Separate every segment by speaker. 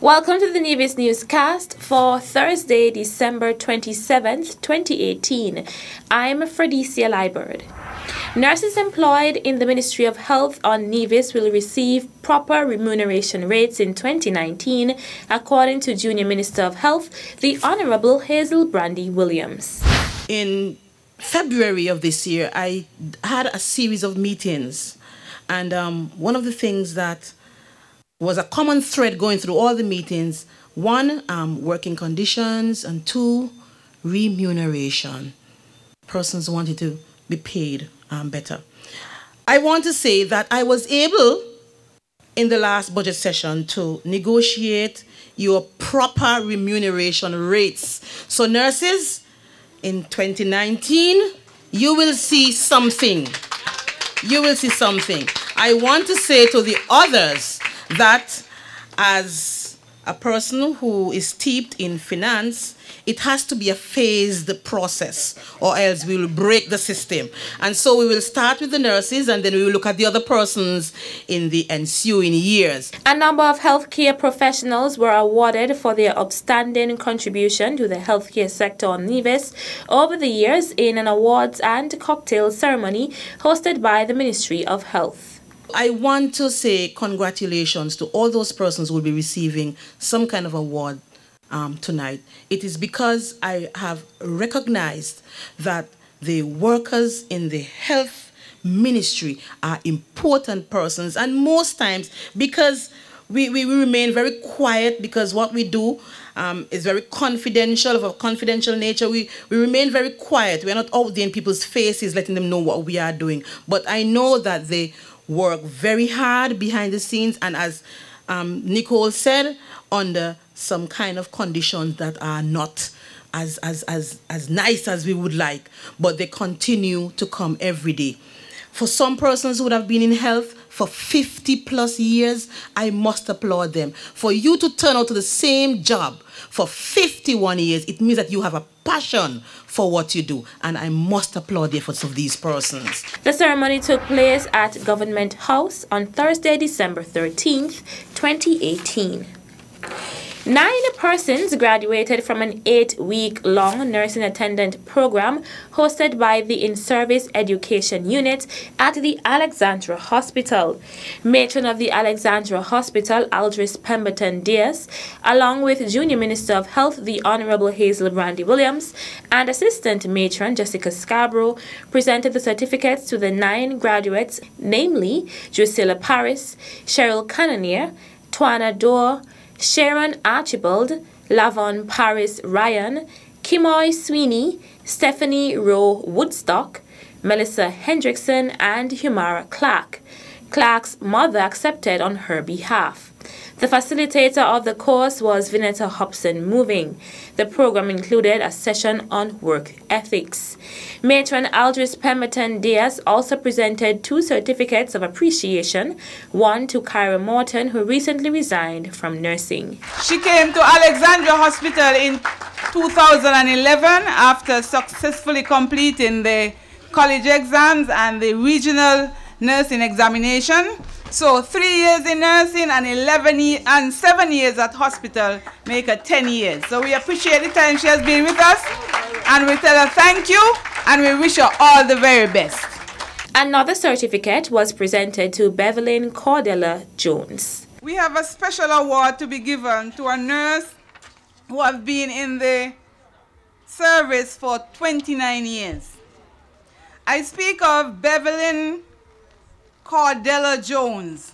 Speaker 1: Welcome to the Nevis Newscast for Thursday, December 27th, 2018. I'm Fredicia Liebert. Nurses employed in the Ministry of Health on Nevis will receive proper remuneration rates in 2019, according to Junior Minister of Health, the Honorable Hazel Brandy Williams.
Speaker 2: In February of this year, I had a series of meetings, and one of the things that was a common thread going through all the meetings, one, working conditions, and two, remuneration. Persons wanted to be paid better. I want to say that I was able, in the last budget session, to negotiate your proper remuneration rates. So nurses, in 2019, you will see something. You will see something. I want to say to the others that as a person who is steeped in finance, it has to be a phased process, or else we will break the system. And so we will start with the nurses, and then we will look at the other persons in the ensuing years.
Speaker 1: A number of healthcare professionals were awarded for their outstanding contribution to the healthcare sector on Nevis over the years in an awards and cocktail ceremony hosted by the Ministry of Health.
Speaker 2: I want to say congratulations to all those persons who will be receiving some kind of award tonight. It is because I have recognized that the workers in the health ministry are important persons, and most times because we remain very quiet, because what we do is very confidential, of a confidential nature. We remain very quiet. We're not out there in people's faces letting them know what we are doing. But I know that they work very hard behind the scenes, and as Nicole said, under some kind of conditions that are not as nice as we would like, but they continue to come every day. For some persons who would have been in health for 50+ years, I must applaud them. For you to turn out to the same job for 51 years, it means that you have a passion for what you do, and I must applaud the efforts of these persons.
Speaker 1: The ceremony took place at Government House on Thursday, December 13th, 2018. 9 persons graduated from an 8-week-long nursing attendant program hosted by the In-Service Education Unit at the Alexandra Hospital. Matron of the Alexandra Hospital, Aldris Pemberton Diaz, along with Junior Minister of Health, the Honorable Hazel Brandy Williams, and Assistant Matron Jessica Scarborough, presented the certificates to the 9 graduates, namely Drusilla Paris, Cheryl Cannonier, Twana Dorr, Sharon Archibald, Lavon Paris Ryan, Kimoy Sweeney, Stephanie Rowe Woodstock, Melissa Hendrickson, and Humara Clark. Clark's mother accepted on her behalf. The facilitator of the course was Vinetta Hobson Moving. The program included a session on work ethics. Matron Aldris Pemberton Diaz also presented 2 certificates of appreciation, one to Kyra Morton, who recently resigned from nursing.
Speaker 3: She came to Alexandra Hospital in 2011 after successfully completing the college exams and the regional nursing examination. So 3 years in nursing and 7 years at hospital make her 10 years. So we appreciate the time she has been with us, and we tell her thank you, and we wish her all the very best.
Speaker 1: Another certificate was presented to Bevelyn Cordella Jones.
Speaker 3: We have a special award to be given to a nurse who have been in the service for 29 years. I speak of Bevelyn Cordella Jones.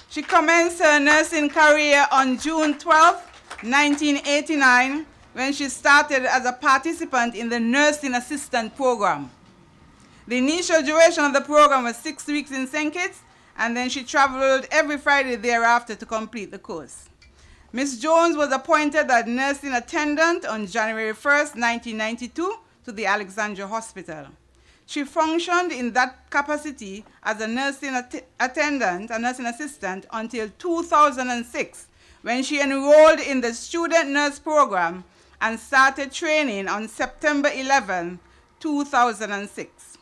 Speaker 3: She commenced her nursing career on June 12, 1989, when she started as a participant in the nursing assistant program. The initial duration of the program was 6 weeks in St. Kitts, and then she traveled every Friday thereafter to complete the course. Ms. Jones was appointed as nursing attendant on January 1st, 1992 to the Alexandra Hospital. She functioned in that capacity as a nursing attendant, a nursing assistant, until 2006, when she enrolled in the student nurse program and started training on September 11, 2006.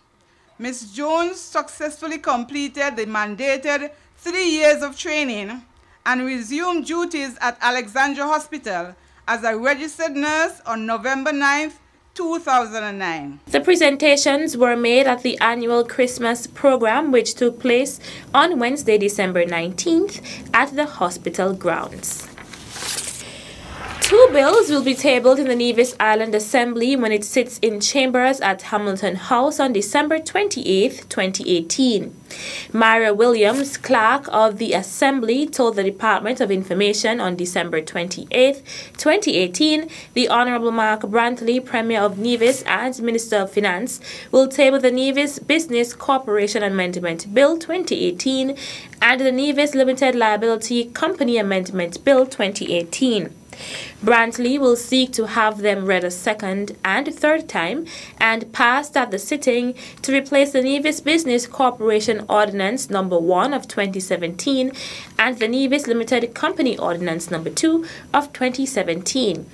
Speaker 3: Ms. Jones successfully completed the mandated 3 years of training and resumed duties at Alexandra Hospital as a registered nurse on November 9th, 2009.
Speaker 1: The presentations were made at the annual Christmas program, which took place on Wednesday, December 19th at the hospital grounds. 2 bills will be tabled in the Nevis Island Assembly when it sits in chambers at Hamilton House on December 28, 2018. Myra Williams, clerk of the Assembly, told the Department of Information on December 28, 2018, the Honorable Mark Brantley, Premier of Nevis and Minister of Finance, will table the Nevis Business Corporation Amendment Bill 2018 and the Nevis Limited Liability Company Amendment Bill 2018. Brantley will seek to have them read a second and third time and passed at the sitting to replace the Nevis Business Corporation Ordinance No. 1 of 2017 and the Nevis Limited Company Ordinance No. 2 of 2017.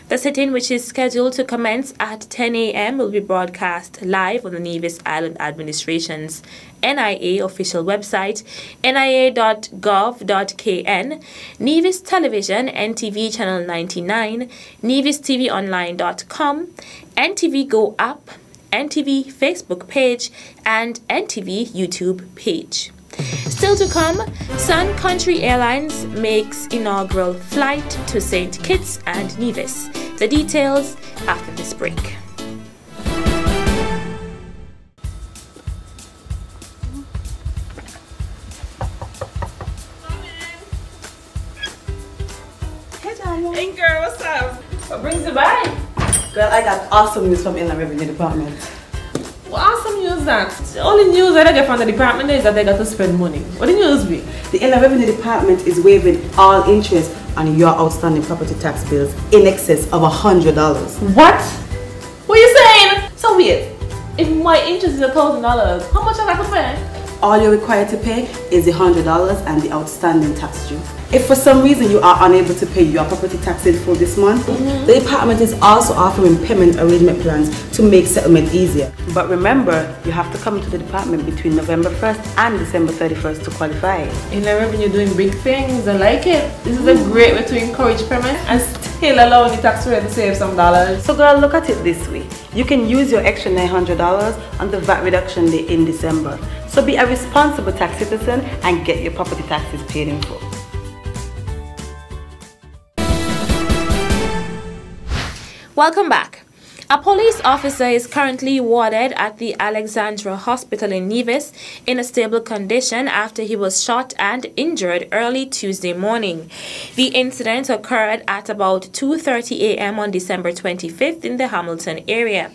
Speaker 1: The sitting, which is scheduled to commence at 10 a.m., will be broadcast live on the Nevis Island Administration's NIA official website, nia.gov.kn, Nevis Television, NTV Channel 99, NevisTVOnline.com, NTV Go app, NTV Facebook page, and NTV YouTube page. Still to come, Sun Country Airlines makes inaugural flight to St. Kitts and Nevis. The details after this break.
Speaker 3: Hey girl, what's up?
Speaker 1: What brings you by?
Speaker 4: Girl, I got awesome news from Inland Revenue Department.
Speaker 5: What awesome news that? The only news that I get from the department is that they got to spend money. What the news be?
Speaker 4: The Inland Revenue Department is waiving all interest on your outstanding property tax bills in excess of $100.
Speaker 5: What? What are you saying? So weird. If my interest is $1,000, how much I got to pay?
Speaker 4: All you're required to pay is the $100 and the outstanding tax due. If for some reason you are unable to pay your property tax in full this month, the department is also offering payment arrangement plans to make settlement easier. But remember, you have to come to the department between November 1st and December 31st to qualify.
Speaker 5: Inland Revenue doing big things. I like it. This is a great way to encourage payment and still allow the taxpayer to save some dollars.
Speaker 4: So girl, look at it this way. You can use your extra $900 on the VAT reduction day in December. So be a responsible tax citizen and get your property taxes paid in full.
Speaker 1: Welcome back. A police officer is currently warded at the Alexandra Hospital in Nevis in a stable condition after he was shot and injured early Tuesday morning. The incident occurred at about 2:30 a.m. on December 25th in the Hamilton area.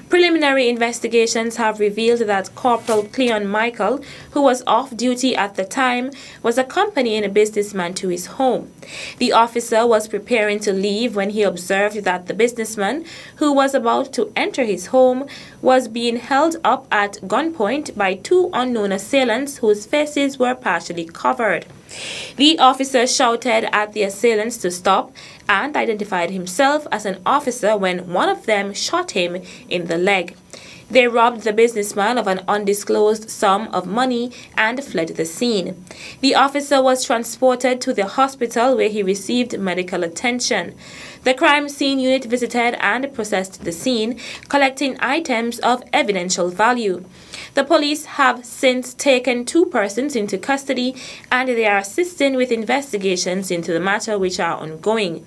Speaker 1: Preliminary investigations have revealed that Corporal Cleon Michael, who was off duty at the time, was accompanying a businessman to his home. The officer was preparing to leave when he observed that the businessman, who was about to enter his home, was being held up at gunpoint by 2 unknown assailants whose faces were partially covered. The officer shouted at the assailants to stop and identified himself as an officer when one of them shot him in the leg. They robbed the businessman of an undisclosed sum of money and fled the scene. The officer was transported to the hospital where he received medical attention. The crime scene unit visited and processed the scene, collecting items of evidential value. The police have since taken 2 persons into custody and they are assisting with investigations into the matter, which are ongoing.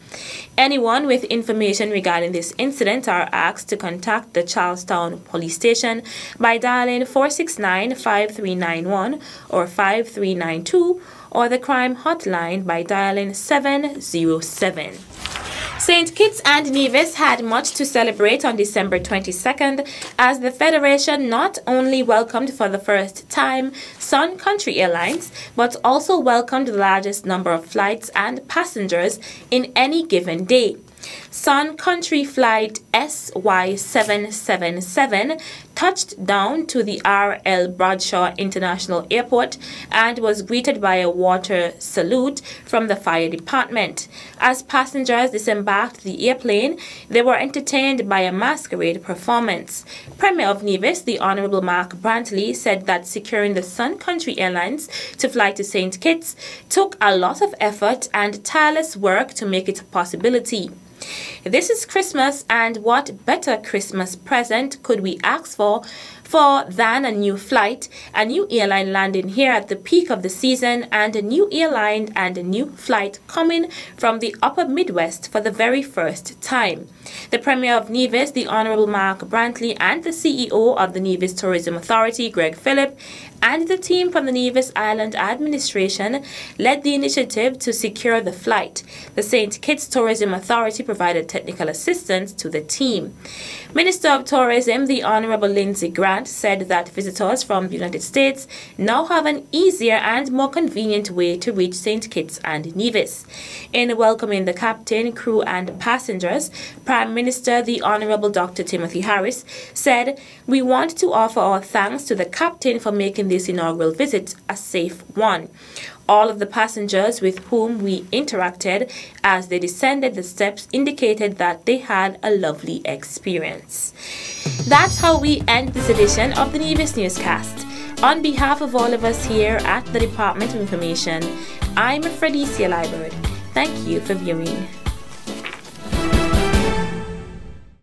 Speaker 1: Anyone with information regarding this incident are asked to contact the Charlestown Police Station by dialing 469-5391 or 5392 or the crime hotline by dialing 707. St. Kitts and Nevis had much to celebrate on December 22nd as the Federation not only welcomed for the first time Sun Country Airlines, but also welcomed the largest number of flights and passengers in any given day. Sun Country Flight SY777 touched down to the R.L. Bradshaw International Airport and was greeted by a water salute from the fire department. As passengers disembarked the airplane, they were entertained by a masquerade performance. Premier of Nevis, the Honorable Mark Brantley, said that securing the Sun Country Airlines to fly to St. Kitts took a lot of effort and tireless work to make it a possibility. This is Christmas, and what better Christmas present could we ask for than a new flight, a new airline landing here at the peak of the season, and a new airline and a new flight coming from the upper Midwest for the very first time. The Premier of Nevis, the Honorable Mark Brantley, and the CEO of the Nevis Tourism Authority, Greg Phillip, and the team from the Nevis Island Administration led the initiative to secure the flight. The St. Kitts Tourism Authority provided technical assistance to the team. Minister of Tourism, the Honorable Lindsay Grant, said that visitors from the United States now have an easier and more convenient way to reach St. Kitts and Nevis. In welcoming the captain, crew, and passengers, Prime Minister, the Honorable Dr. Timothy Harris, said, "We want to offer our thanks to the captain for making this inaugural visit a safe one. All of the passengers with whom we interacted as they descended the steps indicated that they had a lovely experience." That's how we end this edition of the Nevis Newscast. On behalf of all of us here at the Department of Information, I'm Fredicia Liebert. Thank you for viewing.